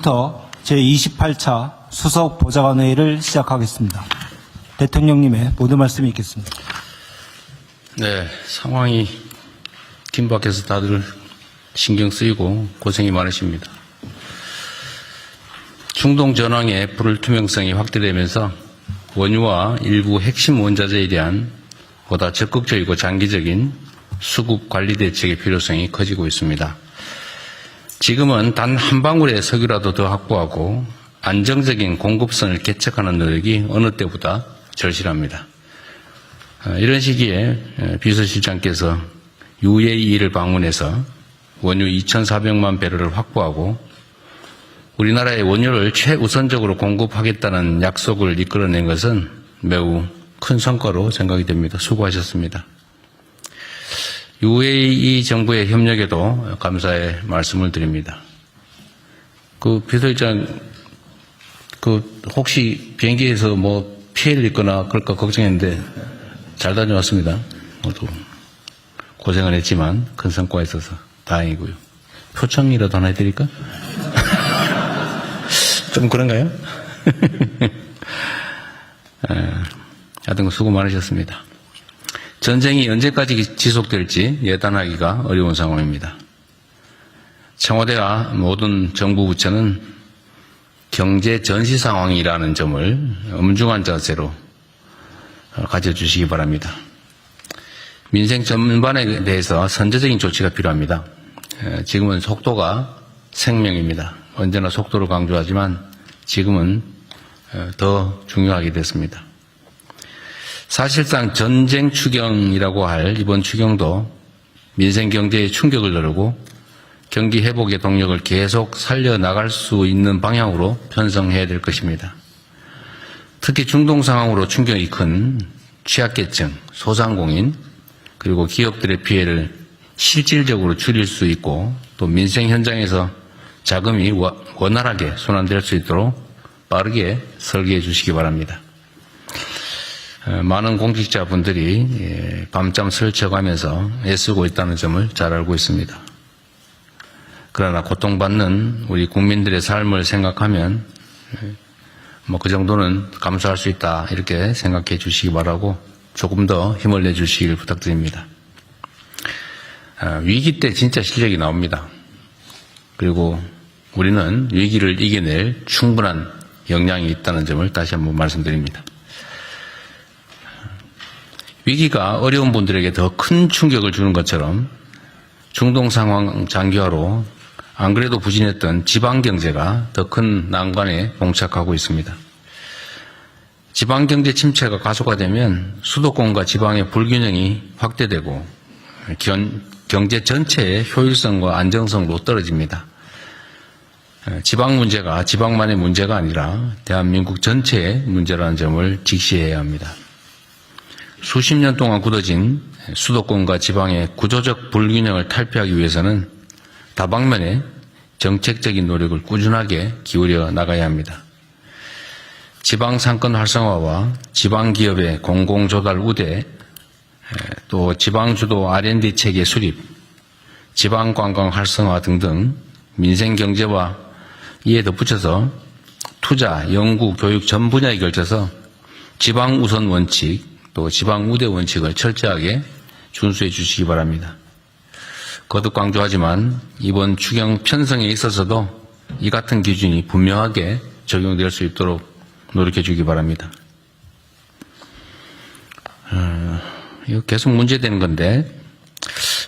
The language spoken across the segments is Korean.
지금부터 제28차 수석 보좌관회의를 시작하겠습니다. 대통령님의 모든 말씀이 있겠습니다. 네, 상황이 긴박해서 다들 신경 쓰이고 고생이 많으십니다. 중동 전황의 불투명성이 확대되면서 원유와 일부 핵심 원자재에 대한 보다 적극적이고 장기적인 수급 관리 대책의 필요성이 커지고 있습니다. 지금은 단 한 방울의 석유라도 더 확보하고 안정적인 공급선을 개척하는 노력이 어느 때보다 절실합니다. 이런 시기에 비서실장께서 UAE를 방문해서 원유 2,400만 배럴을 확보하고 우리나라의 원유를 최우선적으로 공급하겠다는 약속을 이끌어낸 것은 매우 큰 성과로 생각이 됩니다. 수고하셨습니다. UAE 정부의 협력에도 감사의 말씀을 드립니다. 비서실장, 혹시 비행기에서 뭐 피해를 입거나 그럴까 걱정했는데 잘 다녀왔습니다. 모두 고생을 했지만 큰 성과가 있어서 다행이고요. 표창이라도 하나 해드릴까? 좀 그런가요? 하여튼 수고 많으셨습니다. 전쟁이 언제까지 지속될지 예단하기가 어려운 상황입니다. 청와대와 모든 정부 부처는 경제 전시 상황이라는 점을 엄중한 자세로 가져주시기 바랍니다. 민생 전반에 대해서 선제적인 조치가 필요합니다. 지금은 속도가 생명입니다. 언제나 속도를 강조하지만 지금은 더 중요하게 됐습니다. 사실상 전쟁 추경이라고 할 이번 추경도 민생 경제에 충격을 누르고 경기 회복의 동력을 계속 살려나갈 수 있는 방향으로 편성해야 될 것입니다. 특히 중동 상황으로 충격이 큰 취약계층, 소상공인, 그리고 기업들의 피해를 실질적으로 줄일 수 있고 또 민생 현장에서 자금이 원활하게 순환될 수 있도록 빠르게 설계해 주시기 바랍니다. 많은 공직자분들이 밤잠 설쳐가면서 애쓰고 있다는 점을 잘 알고 있습니다. 그러나 고통받는 우리 국민들의 삶을 생각하면 그 정도는 감수할 수 있다 이렇게 생각해 주시기 바라고 조금 더 힘을 내주시길 부탁드립니다. 위기 때 진짜 실력이 나옵니다. 그리고 우리는 위기를 이겨낼 충분한 역량이 있다는 점을 다시 한번 말씀드립니다. 위기가 어려운 분들에게 더 큰 충격을 주는 것처럼 중동 상황 장기화로 안 그래도 부진했던 지방경제가 더 큰 난관에 봉착하고 있습니다. 지방경제 침체가 가속화되면 수도권과 지방의 불균형이 확대되고 경제 전체의 효율성과 안정성도 떨어집니다. 지방 문제가 지방만의 문제가 아니라 대한민국 전체의 문제라는 점을 직시해야 합니다. 수십 년 동안 굳어진 수도권과 지방의 구조적 불균형을 탈피하기 위해서는 다방면의 정책적인 노력을 꾸준하게 기울여 나가야 합니다. 지방 상권 활성화와 지방 기업의 공공조달 우대, 또 지방주도 R&D 체계 수립, 지방 관광 활성화 등등 민생 경제와 이에 덧붙여서 투자, 연구, 교육 전 분야에 걸쳐서 지방 우선 원칙, 또 지방 우대 원칙을 철저하게 준수해 주시기 바랍니다. 거듭 강조하지만 이번 추경 편성에 있어서도 이 같은 기준이 분명하게 적용될 수 있도록 노력해 주기 바랍니다. 이거 계속 문제되는 건데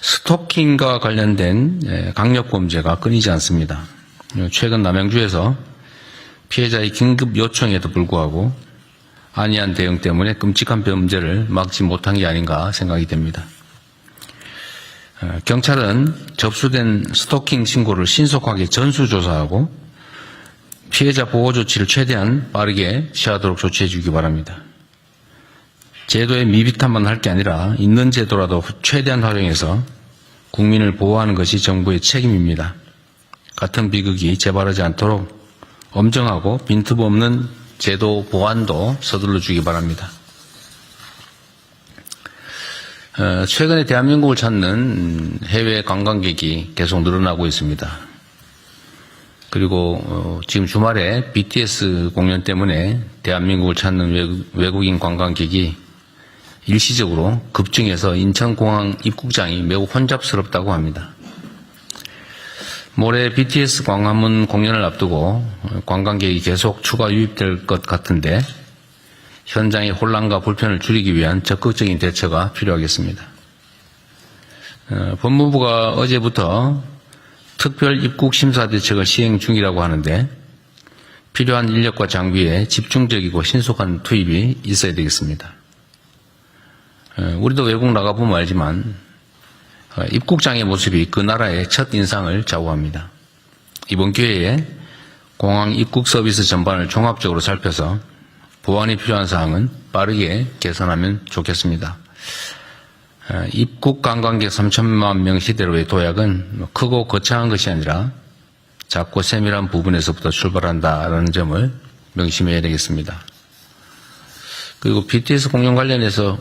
스토킹과 관련된 강력범죄가 끊이지 않습니다. 최근 남양주에서 피해자의 긴급 요청에도 불구하고 안이한 대응 때문에 끔찍한 범죄를 막지 못한 게 아닌가 생각이 됩니다. 경찰은 접수된 스토킹 신고를 신속하게 전수조사하고 피해자 보호 조치를 최대한 빠르게 취하도록 조치해 주기 바랍니다. 제도의 미비탄만 할 게 아니라 있는 제도라도 최대한 활용해서 국민을 보호하는 것이 정부의 책임입니다. 같은 비극이 재발하지 않도록 엄정하고 빈틈 없는 제도 보완도 서둘러 주기 바랍니다. 최근에 대한민국을 찾는 해외 관광객이 계속 늘어나고 있습니다. 그리고 지금 주말에 BTS 공연 때문에 대한민국을 찾는 외국인 관광객이 일시적으로 급증해서 인천공항 입국장이 매우 혼잡스럽다고 합니다. 모레 BTS 광화문 공연을 앞두고 관광객이 계속 추가 유입될 것 같은데 현장의 혼란과 불편을 줄이기 위한 적극적인 대처가 필요하겠습니다. 법무부가 어제부터 특별 입국 심사 대책을 시행 중이라고 하는데 필요한 인력과 장비에 집중적이고 신속한 투입이 있어야 되겠습니다. 우리도 외국 나가보면 알지만 입국장의 모습이 그 나라의 첫 인상을 좌우합니다. 이번 기회에 공항 입국 서비스 전반을 종합적으로 살펴서 보완이 필요한 사항은 빠르게 개선하면 좋겠습니다. 입국 관광객 3천만 명 시대로의 도약은 크고 거창한 것이 아니라 작고 세밀한 부분에서부터 출발한다라는 점을 명심해야 되겠습니다. 그리고 BTS 공연 관련해서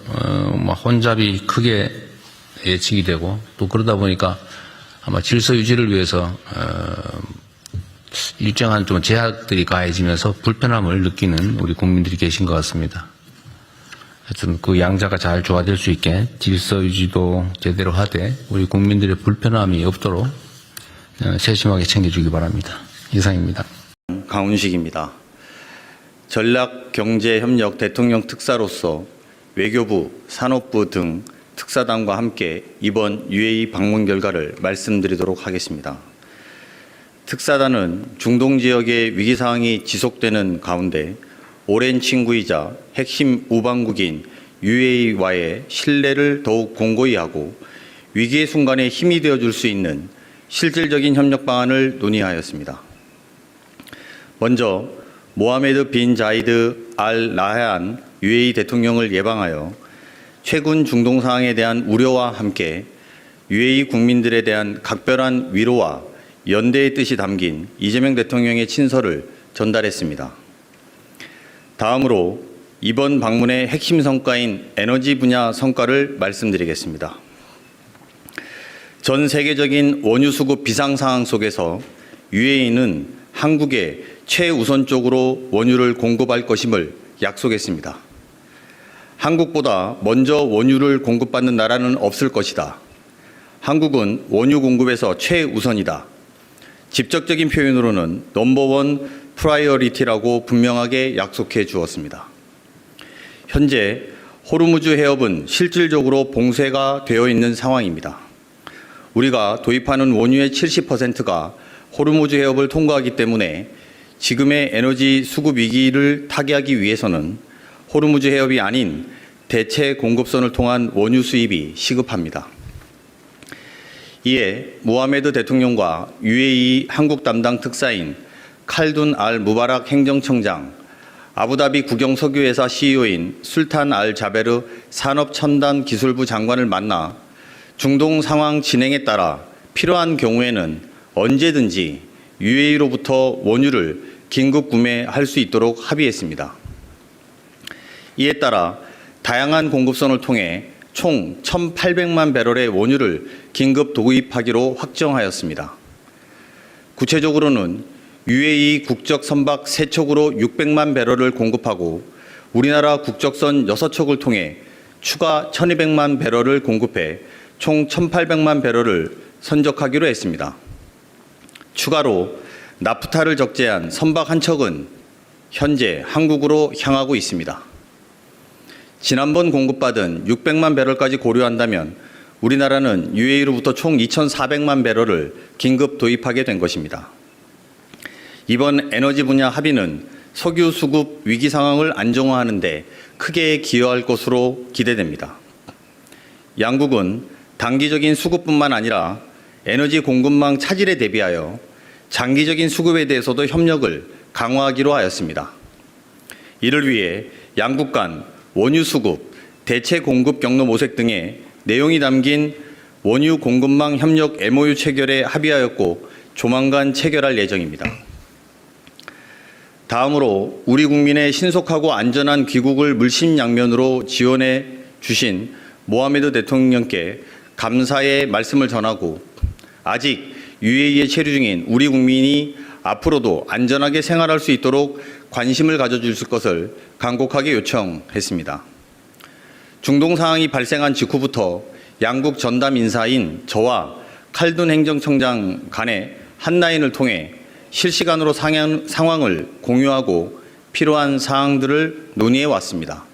혼잡이 크게 예측이 되고 또 그러다 보니까 아마 질서 유지를 위해서 일정한 좀 제약들이 가해지면서 불편함을 느끼는 우리 국민들이 계신 것 같습니다. 하여튼 그 양자가 잘 조화될 수 있게 질서 유지도 제대로 하되 우리 국민들의 불편함이 없도록 세심하게 챙겨주기 바랍니다. 이상입니다. 강훈식입니다. 전략경제협력 대통령 특사로서 외교부, 산업부 등 특사단과 함께 이번 UAE 방문 결과를 말씀드리도록 하겠습니다. 특사단은 중동 지역의 위기 상황이 지속되는 가운데 오랜 친구이자 핵심 우방국인 UAE와의 신뢰를 더욱 공고히 하고 위기의 순간에 힘이 되어줄 수 있는 실질적인 협력 방안을 논의하였습니다. 먼저 모하메드 빈 자이드 알 나헤안 UAE 대통령을 예방하여 최근 중동 상황에 대한 우려와 함께 UAE 국민들에 대한 각별한 위로와 연대의 뜻이 담긴 이재명 대통령의 친서를 전달했습니다. 다음으로 이번 방문의 핵심 성과인 에너지 분야 성과를 말씀드리겠습니다. 전 세계적인 원유 수급 비상 상황 속에서 UAE는 한국에 최우선적으로 원유를 공급할 것임을 약속했습니다. 한국보다 먼저 원유를 공급받는 나라는 없을 것이다. 한국은 원유 공급에서 최우선이다. 직접적인 표현으로는 넘버원 프라이어리티라고 분명하게 약속해 주었습니다. 현재 호르무즈 해협은 실질적으로 봉쇄가 되어 있는 상황입니다. 우리가 도입하는 원유의 70%가 호르무즈 해협을 통과하기 때문에 지금의 에너지 수급 위기를 타개하기 위해서는 호르무즈 해협이 아닌 대체 공급선을 통한 원유 수입이 시급합니다. 이에 모하메드 대통령과 UAE 한국 담당 특사인 칼둔 알 무바락 행정청장, 아부다비 국영석유회사 CEO인 술탄 알 자베르 산업첨단기술부 장관을 만나 중동 상황 진행에 따라 필요한 경우에는 언제든지 UAE로부터 원유를 긴급 구매할 수 있도록 합의했습니다. 이에 따라 다양한 공급선을 통해 총 1,800만 배럴의 원유를 긴급 도입하기로 확정하였습니다. 구체적으로는 UAE 국적 선박 3척으로 600만 배럴을 공급하고 우리나라 국적선 6척을 통해 추가 1,200만 배럴을 공급해 총 1,800만 배럴을 선적하기로 했습니다. 추가로 나프타를 적재한 선박 한 척은 현재 한국으로 향하고 있습니다. 지난번 공급받은 600만 배럴까지 고려한다면 우리나라는 UAE로부터 총 2,400만 배럴을 긴급 도입하게 된 것입니다. 이번 에너지 분야 합의는 석유 수급 위기 상황을 안정화하는 데 크게 기여할 것으로 기대됩니다. 양국은 단기적인 수급뿐만 아니라 에너지 공급망 차질에 대비하여 장기적인 수급에 대해서도 협력을 강화하기로 하였습니다. 이를 위해 양국 간 원유 수급, 대체 공급 경로 모색 등의 내용이 담긴 원유 공급망 협력 MOU 체결에 합의하였고 조만간 체결할 예정입니다. 다음으로 우리 국민의 신속하고 안전한 귀국을 물심양면으로 지원해 주신 모하메드 대통령께 감사의 말씀을 전하고 아직 UAE에 체류 중인 우리 국민이 앞으로도 안전하게 생활할 수 있도록 관심을 가져주실 것을 간곡하게 요청했습니다. 중동 상황이 발생한 직후부터 양국 전담 인사인 저와 칼둔 행정청장 간의 핫라인을 통해 실시간으로 상황을 공유하고 필요한 사항들을 논의해 왔습니다.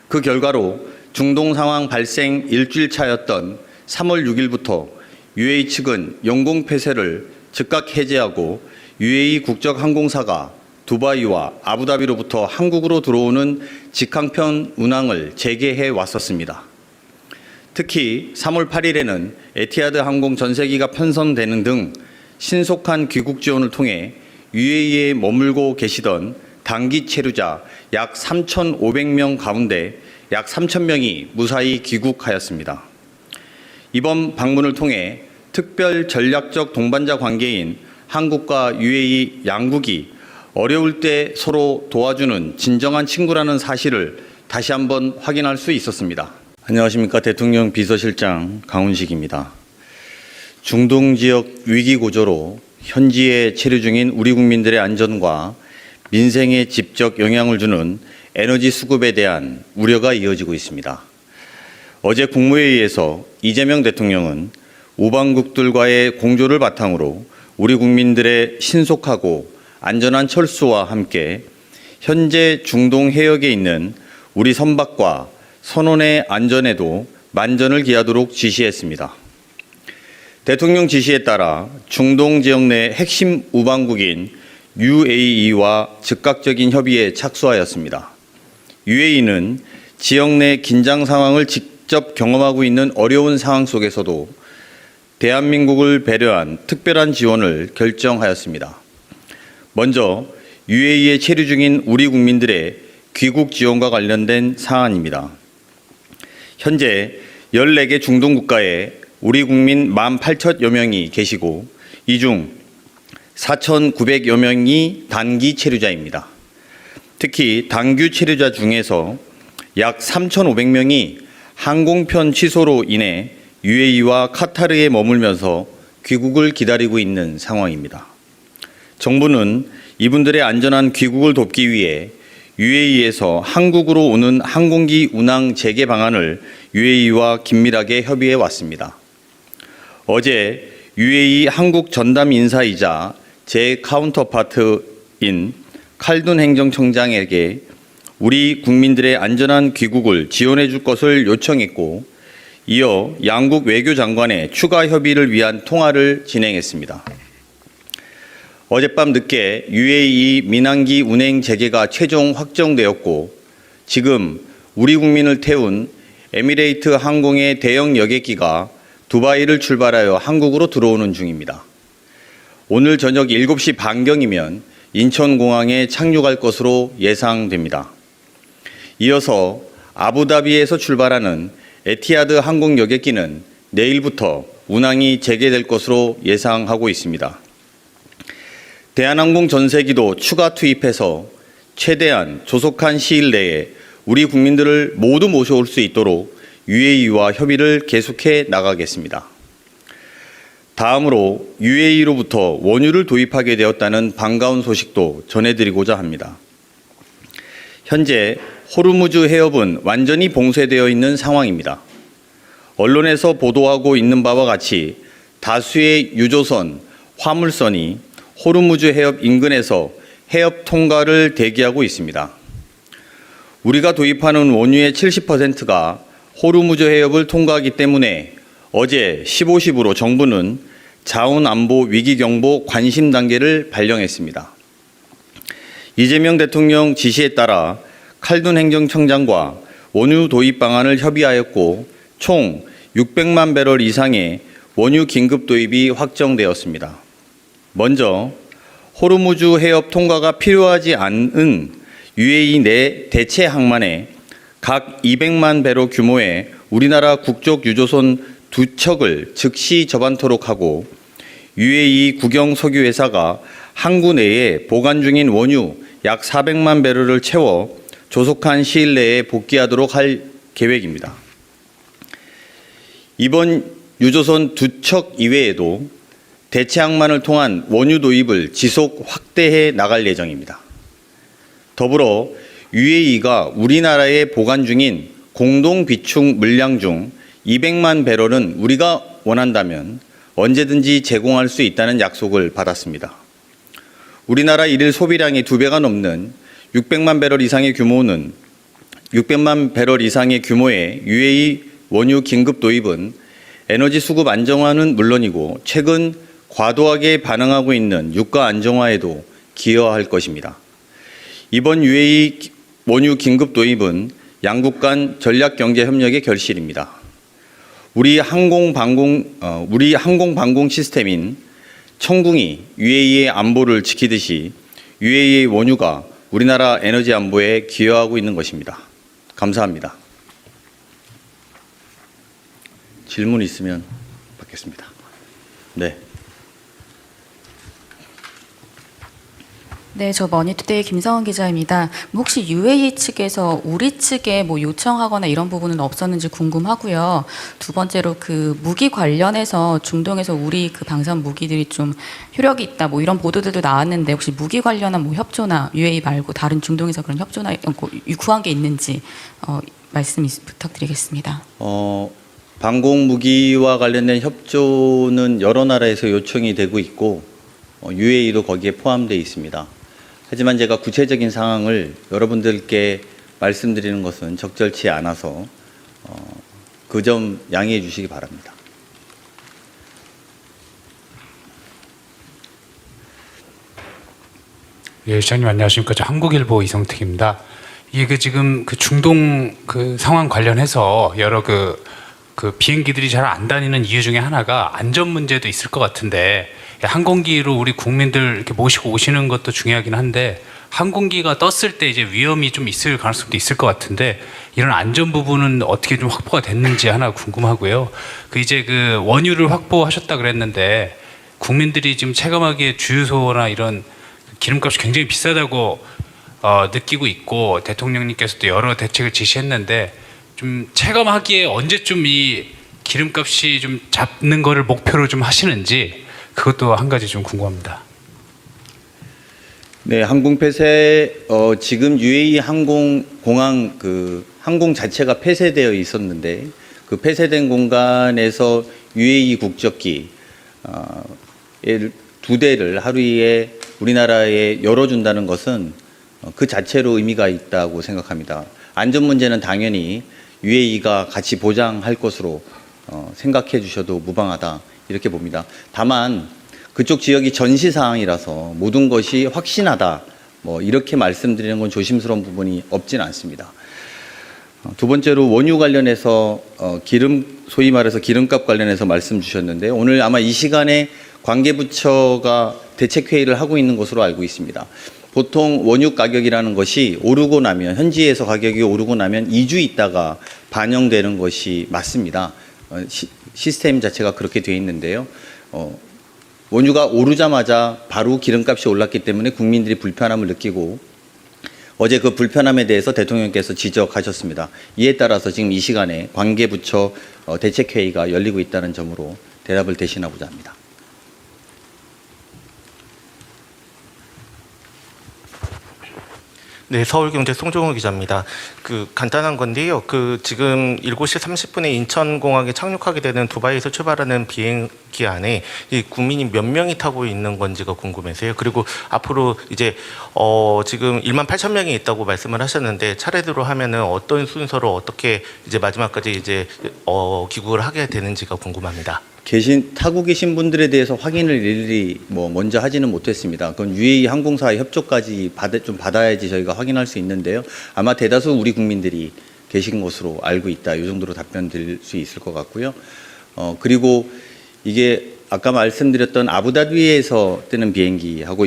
그 결과로 중동 상황 발생 일주일 차였던 3월 6일부터 UAE 측은 영공 폐쇄를 즉각 해제하고 UAE 국적 항공사가 두바이와 아부다비로부터 한국으로 들어오는 직항편 운항을 재개해 왔었습니다. 특히 3월 8일에는 에티하드 항공 전세기가 편성되는 등 신속한 귀국 지원을 통해 UAE에 머물고 계시던 단기 체류자 약 3,500명 가운데 약 3,000명이 무사히 귀국하였습니다. 이번 방문을 통해 특별 전략적 동반자 관계인 한국과 UAE 양국이 어려울 때 서로 도와주는 진정한 친구라는 사실을 다시 한번 확인할 수 있었습니다. 안녕하십니까. 대통령 비서실장 강훈식입니다. 중동 지역 위기 구조로 현지에 체류 중인 우리 국민들의 안전과 민생에 직접 영향을 주는 에너지 수급에 대한 우려가 이어지고 있습니다. 어제 국무회의에서 이재명 대통령은 우방국들과의 공조를 바탕으로 우리 국민들의 신속하고 안전한 철수와 함께 현재 중동 해역에 있는 우리 선박과 선원의 안전에도 만전을 기하도록 지시했습니다. 대통령 지시에 따라 중동 지역 내 핵심 우방국인 UAE와 즉각적인 협의에 착수하였습니다. UAE는 지역 내 긴장 상황을 직접 경험하고 있는 어려운 상황 속에서도 대한민국을 배려한 특별한 지원을 결정하였습니다. 먼저 UAE에 체류 중인 우리 국민들의 귀국 지원과 관련된 사안입니다. 현재 14개 중동 국가에 우리 국민 18,000여 명이 계시고 이 중 4,900여 명이 단기 체류자입니다. 특히 단기 체류자 중에서 약 3,500명이 항공편 취소로 인해 UAE와 카타르에 머물면서 귀국을 기다리고 있는 상황입니다. 정부는 이분들의 안전한 귀국을 돕기 위해 UAE에서 한국으로 오는 항공기 운항 재개 방안을 UAE와 긴밀하게 협의해 왔습니다. 어제 UAE 한국 전담 인사이자 제 카운터파트인 칼둔 행정청장에게 우리 국민들의 안전한 귀국을 지원해 줄 것을 요청했고 이어 양국 외교장관의 추가 협의를 위한 통화를 진행했습니다. 어젯밤 늦게 UAE 민항기 운행 재개가 최종 확정되었고 지금 우리 국민을 태운 에미레이트 항공의 대형 여객기가 두바이를 출발하여 한국으로 들어오는 중입니다. 오늘 저녁 7시 반경이면 인천공항에 착륙할 것으로 예상됩니다. 이어서 아부다비에서 출발하는 에티하드 항공 여객기는 내일부터 운항이 재개될 것으로 예상하고 있습니다. 대한항공 전세기도 추가 투입해서 최대한 조속한 시일 내에 우리 국민들을 모두 모셔올 수 있도록 UAE와 협의를 계속해 나가겠습니다. 다음으로 UAE로부터 원유를 도입하게 되었다는 반가운 소식도 전해드리고자 합니다. 현재 호르무즈 해협은 완전히 봉쇄되어 있는 상황입니다. 언론에서 보도하고 있는 바와 같이 다수의 유조선, 화물선이 호르무즈 해협 인근에서 해협 통과를 대기하고 있습니다. 우리가 도입하는 원유의 70%가 호르무즈 해협을 통과하기 때문에 어제 15시부로 정부는 자원안보 위기경보 관심 단계를 발령했습니다. 이재명 대통령 지시에 따라 칼둔 행정청장과 원유 도입 방안을 협의하였고 총 600만 배럴 이상의 원유 긴급 도입이 확정되었습니다. 먼저 호르무즈 해협 통과가 필요하지 않은 UAE 내 대체 항만에 각 200만 배럴 규모의 우리나라 국적 유조선 2척을 즉시 접안토록 하고 UAE 국영 석유회사가 항구 내에 보관 중인 원유 약 400만 배럴을 채워 조속한 시일 내에 복귀하도록 할 계획입니다. 이번 유조선 2척 이외에도 대체 항만을 통한 원유 도입을 지속 확대해 나갈 예정입니다. 더불어 UAE가 우리나라에 보관 중인 공동 비축 물량 중 200만 배럴은 우리가 원한다면 언제든지 제공할 수 있다는 약속을 받았습니다. 우리나라 일일 소비량의 2배가 넘는 600만 배럴 이상의 규모는 600만 배럴 이상의 규모의 UAE 원유 긴급 도입은 에너지 수급 안정화는 물론이고 최근 과도하게 반응하고 있는 유가 안정화에도 기여할 것입니다. 이번 UAE 원유 긴급 도입은 양국 간 전략 경제 협력의 결실입니다. 우리 항공 시스템인 청궁이 UAE의 안보를 지키듯이 UAE의 원유가 우리나라 에너지 안보에 기여하고 있는 것입니다. 감사합니다. 질문 있으면 받겠습니다. 네. 네, 저 머니투데이 김성은 기자입니다. 혹시 UAE 측에서 우리 측에 뭐 요청하거나 이런 부분은 없었는지 궁금하고요. 두 번째로 그 무기 관련해서 중동에서 우리 그 방산 무기들이 좀 효력이 있다 뭐 이런 보도들도 나왔는데 혹시 무기 관련한 뭐 협조나 UAE 말고 다른 중동에서 그런 협조나 구한 게 있는지 말씀 부탁드리겠습니다. 방공 무기와 관련된 협조는 여러 나라에서 요청이 되고 있고 UAE도 거기에 포함되어 있습니다. 하지만 제가 구체적인 상황을 여러분들께 말씀드리는 것은 적절치 않아서 그 점 양해해 주시기 바랍니다. 예, 시장님 안녕하십니까? 저 한국일보 이성택입니다. 이게 지금 그 중동 그 상황 관련해서 여러 그 비행기들이 잘 안 다니는 이유 중에 하나가 안전 문제도 있을 것 같은데 항공기로 우리 국민들 이렇게 모시고 오시는 것도 중요하긴 한데 항공기가 떴을 때 이제 위험이 좀 있을 가능성도 있을 것 같은데 이런 안전 부분은 어떻게 좀 확보가 됐는지 하나 궁금하고요. 그 이제 그 원유를 확보하셨다 그랬는데 국민들이 지금 체감하기에 주유소나 이런 기름값이 굉장히 비싸다고 느끼고 있고 대통령님께서도 여러 대책을 지시했는데 좀 체감하기에 언제쯤 이 기름값이 좀 잡는 거를 목표로 좀 하시는지 그것도 한 가지 좀 궁금합니다. 네, 항공 폐쇄 지금 UAE 항공 자체가 폐쇄되어 있었는데 그 폐쇄된 공간에서 UAE 국적기 2대를 하루에 우리나라에 열어준다는 것은 그 자체로 의미가 있다고 생각합니다. 안전 문제는 당연히 UAE가 같이 보장할 것으로 생각해 주셔도 무방하다 이렇게 봅니다. 다만 그쪽 지역이 전시 사항이라서 모든 것이 확신하다 뭐 이렇게 말씀드리는 건 조심스러운 부분이 없진 않습니다. 두 번째로 원유 관련해서 소위 말해서 기름값 관련해서 말씀 주셨는데 오늘 아마 이 시간에 관계부처가 대책회의를 하고 있는 것으로 알고 있습니다. 보통 원유 가격이라는 것이 오르고 나면 현지에서 가격이 오르고 나면 2주 있다가 반영되는 것이 맞습니다. 시스템 자체가 그렇게 되어 있는데요. 원유가 오르자마자 바로 기름값이 올랐기 때문에 국민들이 불편함을 느끼고 어제 그 불편함에 대해서 대통령께서 지적하셨습니다. 이에 따라서 지금 이 시간에 관계부처 대책회의가 열리고 있다는 점으로 대답을 대신하고자 합니다. 네, 서울경제 송종호 기자입니다. 간단한 건데요. 지금 7시 30분에 인천공항에 착륙하게 되는 두바이에서 출발하는 비행기 안에 이 국민이 몇 명이 타고 있는 건지가 궁금해서요. 그리고 앞으로 이제 지금 1만 8천 명이 있다고 말씀을 하셨는데 차례대로 하면은 어떤 순서로 어떻게 이제 마지막까지 이제 귀국을 하게 되는지가 궁금합니다. 타고 계신 분들에 대해서 확인을 일일이 먼저 하지는 못했습니다. 그건 UAE 항공사의 협조까지 받아야지 저희가 확인할 수 있는데요. 아마 대다수 우리 국민들이 계신 것으로 알고 있다. 이 정도로 답변 드릴 수 있을 것 같고요. 그리고 이게 아까 말씀드렸던 아부다비에서 뜨는 비행기하고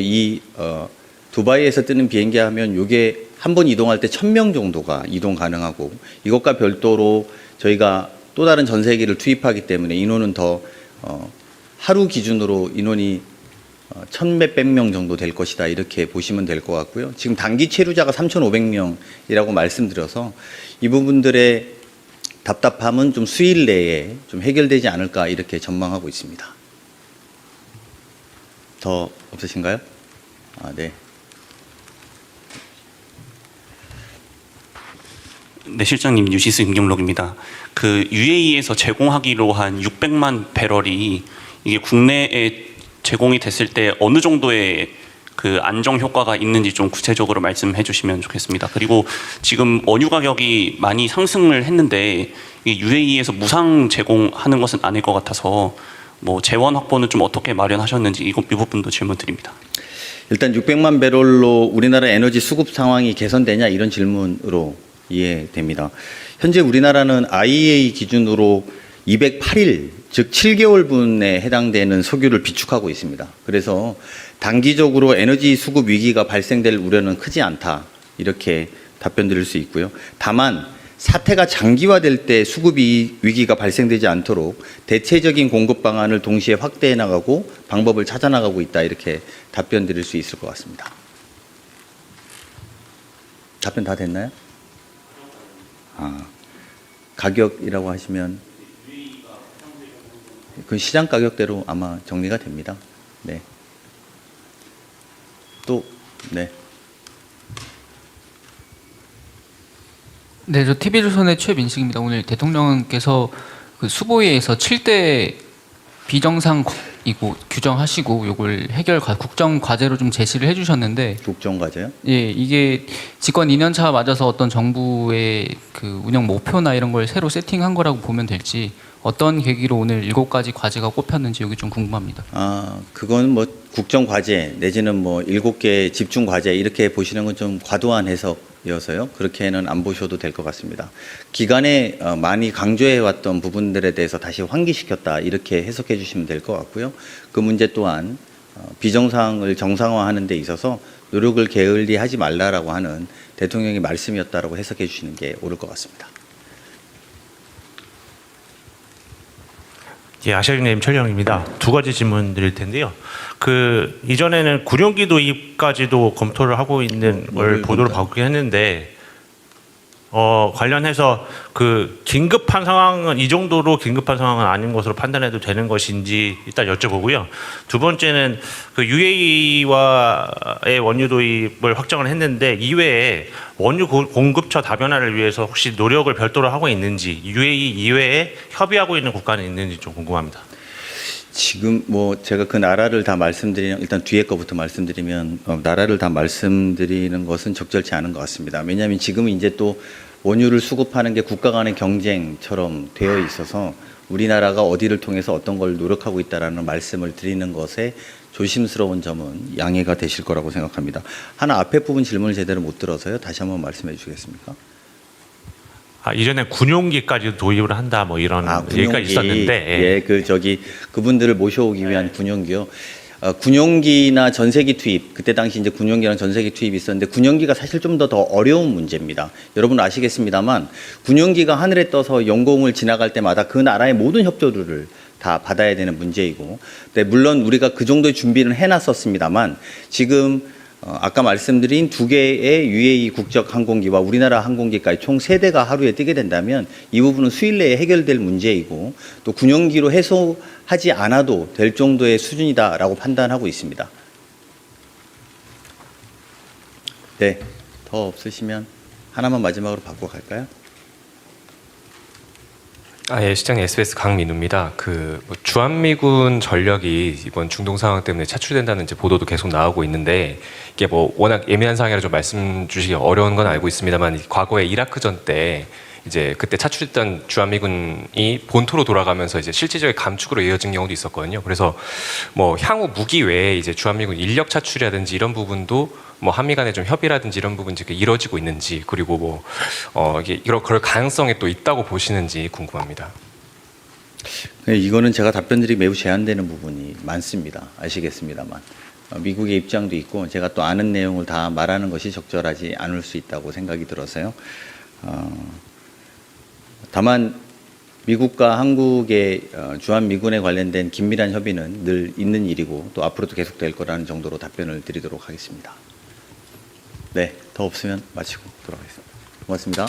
두바이에서 뜨는 비행기 하면 이게 한 번 이동할 때 1,000명 정도가 이동 가능하고 이것과 별도로 저희가 또 다른 전세기를 투입하기 때문에 인원은 더 하루 기준으로 인원이 1,몇백 명 정도 될 것이다 이렇게 보시면 될 것 같고요. 지금 단기 체류자가 3,500명이라고 말씀드려서 이 부분들의 답답함은 좀 수일 내에 좀 해결되지 않을까 이렇게 전망하고 있습니다. 더 없으신가요? 네. 네, 실장님, 뉴시스 임경록입니다. 그 UAE에서 제공하기로 한 600만 배럴이 이게 국내에 제공이 됐을 때 어느 정도의 그 안정 효과가 있는지 좀 구체적으로 말씀해 주시면 좋겠습니다. 그리고 지금 원유 가격이 많이 상승을 했는데 이 UAE에서 무상 제공하는 것은 아닐 것 같아서 뭐 재원 확보는 좀 어떻게 마련하셨는지 이 부분도 질문 드립니다. 일단 600만 배럴로 우리나라 에너지 수급 상황이 개선되냐 이런 질문으로 이해됩니다. 현재 우리나라는 IEA 기준으로 208일, 즉 7개월분에 해당되는 석유를 비축하고 있습니다. 그래서 단기적으로 에너지 수급 위기가 발생될 우려는 크지 않다. 이렇게 답변드릴 수 있고요. 다만 사태가 장기화될 때 수급 위기가 발생되지 않도록 대체적인 공급 방안을 동시에 확대해 나가고 방법을 찾아 나가고 있다. 이렇게 답변드릴 수 있을 것 같습니다. 답변 다 됐나요? 가격이라고 하시면 그 시장 가격대로 아마 정리가 됩니다. 네. 또, 네. 네, 저 TV조선의 최민식입니다. 오늘 대통령께서 그 수보위에서 7대 비정상이고 규정하시고 요걸 국정 과제로 좀 제시를 해주셨는데, 국정과제요? 예, 이게 집권 2년차 맞아서 어떤 정부의 그 운영 목표나 이런 걸 새로 세팅한 거라고 보면 될지, 어떤 계기로 오늘 7가지 과제가 꼽혔는지 여기 좀 궁금합니다. 그건 뭐 국정과제 내지는 뭐 7개 집중과제 이렇게 보시는 건 좀 과도한 해석이어서요. 그렇게는 안 보셔도 될 것 같습니다. 기간에 많이 강조해왔던 부분들에 대해서 다시 환기시켰다 이렇게 해석해 주시면 될 것 같고요. 그 문제 또한 비정상을 정상화하는 데 있어서 노력을 게을리하지 말라라고 하는 대통령의 말씀이었다라고 해석해 주시는 게 옳을 것 같습니다. 예, 아시아경제님 최경입니다. 2가지 질문 드릴 텐데요. 그 이전에는 군용기 도입까지도 검토를 하고 있는 걸 보도를 받긴 했는데, 관련해서 그 긴급한 상황은 이 정도로 긴급한 상황은 아닌 것으로 판단해도 되는 것인지 일단 여쭤보고요. 두 번째는 그 UAE와의 원유 도입을 확정을 했는데 이외에 원유 공급처 다변화를 위해서 혹시 노력을 별도로 하고 있는지, UAE 이외에 협의하고 있는 국가는 있는지 좀 궁금합니다. 지금 뭐 제가 그 나라를 다 말씀드리면, 일단 뒤에 거부터 말씀드리면 나라를 다 말씀드리는 것은 적절치 않은 것 같습니다. 왜냐하면 지금은 이제 또 원유를 수급하는 게 국가 간의 경쟁처럼 되어 있어서 우리나라가 어디를 통해서 어떤 걸 노력하고 있다라는 말씀을 드리는 것에 조심스러운 점은 양해가 되실 거라고 생각합니다. 하나 앞에 부분 질문을 제대로 못 들어서요. 다시 한번 말씀해 주시겠습니까? 이전에 군용기까지 도입을 한다 뭐 이런 얘기가 있었는데, 그분들을 모셔오기 위한 군용기요. 군용기나 전세기 투입, 그때 당시 이제 군용기랑 전세기 투입이 있었는데 군용기가 사실 좀 더 어려운 문제입니다. 여러분 아시겠습니다만 군용기가 하늘에 떠서 영공을 지나갈 때마다 그 나라의 모든 협조를 다 받아야 되는 문제이고, 네, 물론 우리가 그 정도의 준비는 해놨었습니다만 지금 아까 말씀드린 2개의 UAE 국적 항공기와 우리나라 항공기까지 총 3대가 하루에 뜨게 된다면 이 부분은 수일 내에 해결될 문제이고 또 군용기로 해소하지 않아도 될 정도의 수준이다라고 판단하고 있습니다. 네, 더 없으시면 하나만 마지막으로 받고 갈까요? 예, 시장님 SBS 강민우입니다. 주한미군 전력이 이번 중동 상황 때문에 차출된다는 이제 보도도 계속 나오고 있는데, 이게 뭐 워낙 예민한 상황이라 좀 말씀 주시기 어려운 건 알고 있습니다만, 과거에 이라크전 때 이제 그때 차출했던 주한미군이 본토로 돌아가면서 이제 실질적인 감축으로 이어진 경우도 있었거든요. 그래서 뭐 향후 무기 외에 이제 주한미군 인력 차출이라든지 이런 부분도 뭐 한미 간의 좀 협의라든지 이런 부분이 이루어지고 있는지, 그리고 뭐 이게 그럴 가능성이 또 있다고 보시는지 궁금합니다. 이거는 제가 답변드리기 매우 제한되는 부분이 많습니다. 아시겠습니다만 미국의 입장도 있고 제가 또 아는 내용을 다 말하는 것이 적절하지 않을 수 있다고 생각이 들어서요. 다만 미국과 한국의 주한미군에 관련된 긴밀한 협의는 늘 있는 일이고 또 앞으로도 계속될 거라는 정도로 답변을 드리도록 하겠습니다. 네, 더 없으면 마치고 돌아가겠습니다. 고맙습니다.